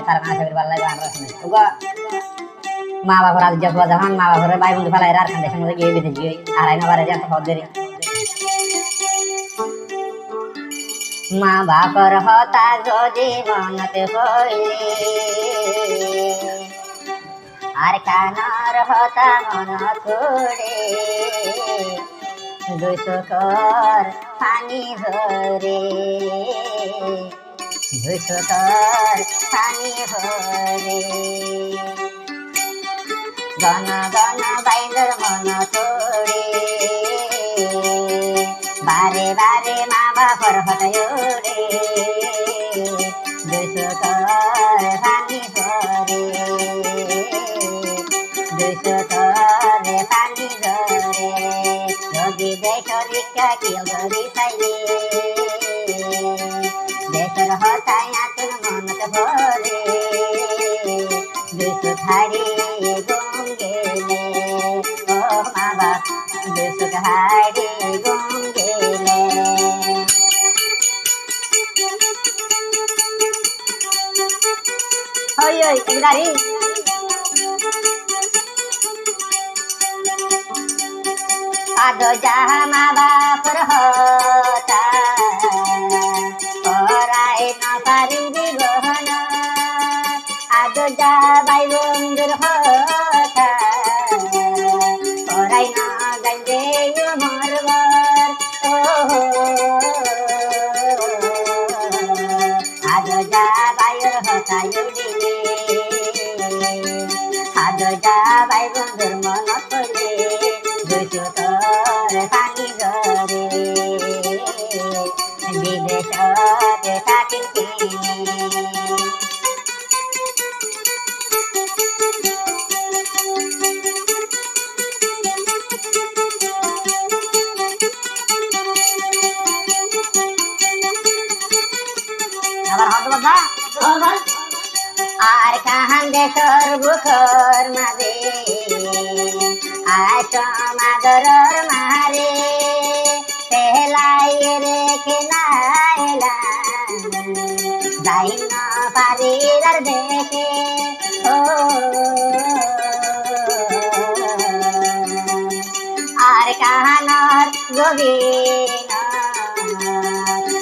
তার কাছে করে ভালো লাগে আমরা শুনে ওগো মা বাবার আজ যখন যখন মা বাবার ভাই বন্ধু ফেলাই আর কান দেশের মধ্যে গিয়ে বিদেশ গিয়ে আর আইনা বারে যাতে হদেরি মা বাবার হতা যদি মনতে হইলে আর কানার হতা মন ছড়ে দুই চোখর পানি ভরে দুই চোখর পানি ভরে গণ গণ বাইন্দর মন ছড়ে বারে বারে মা বাবার হতায় রে দুই চোখর পানি ভরে দুই চোখর পানি ভরে যদি দেশর ভিক্ষা কেউ ধরি চাইলে দেশের হতায় আতুর মনত ভরে দুই চোখ হারিয়ে গুম গেলে ও মা বাপ দুই চোখ হারিয়ে গুম গেলে ওই ওই একদারি আদো যাহা মা বাপর হতা পরাই না পারিবি গহন আদো যাহা ভাই বন্ধুর হতা পরাই না গাইলে মরবার ও আদো যাহা ভাইয়ের হতা উড়িলে আদো যাহা ভাই বন্ধুর মন করলে দুই চোখর পানি ধরে বিদেশতে থাকিল কিনে আবার হত বাবা আর কাহান দেশর বুকর মাঝে আয় সমাদরর মারে পেলাই রেখে নাইলা যাই না পারির আর দেখে ও আর কাহানর গোবিন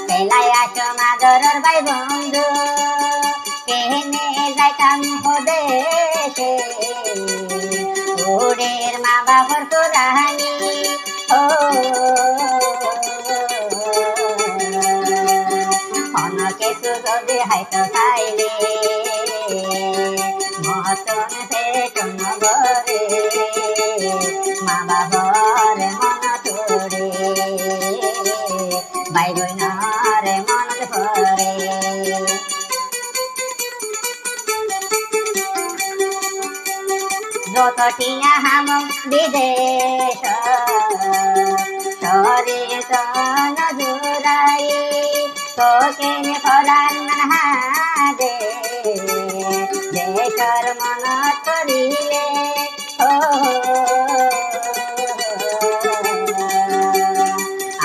পেলাই সমাদরর ভাই বন্ধু কেনে যাইতাম হদেশে ওরের মা বাবার কোরআনি ও অনকে সুগদে হাইতো খাইলে মতন পেটন ভরে মা বাবার মন তোরে ভাই বোনার মন ভরে যত টিয়া হাম বিদেশ শরীর তন জুড়াই তোকে ফরান হাদে দেশর মন করিলে ও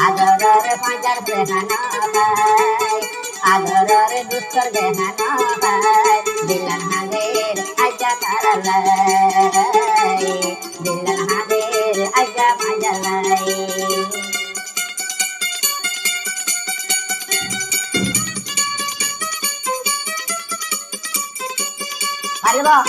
আদরের পঞ্চার দেহান ভাই আদরের দুঃখর দেহান ভাই দিলান হাদের আজা তারালাই দিলান হাদের আজা মাজালাই আরে বাহ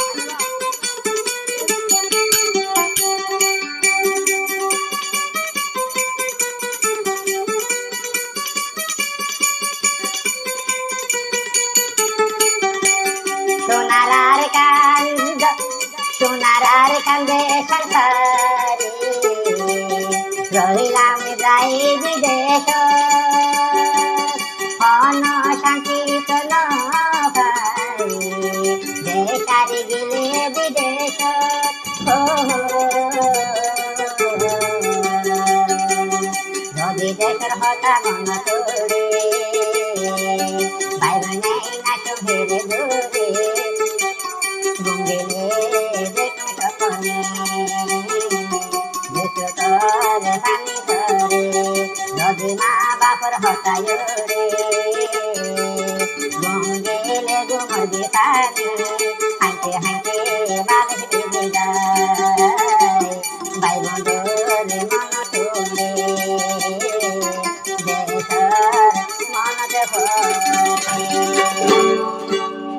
সোনার কান্দে সরকারি রহিলাম যাই বিদেশ অন শান্তি তো নয় দেশারি গেলে বিদেশ যদি দেশের হতা মন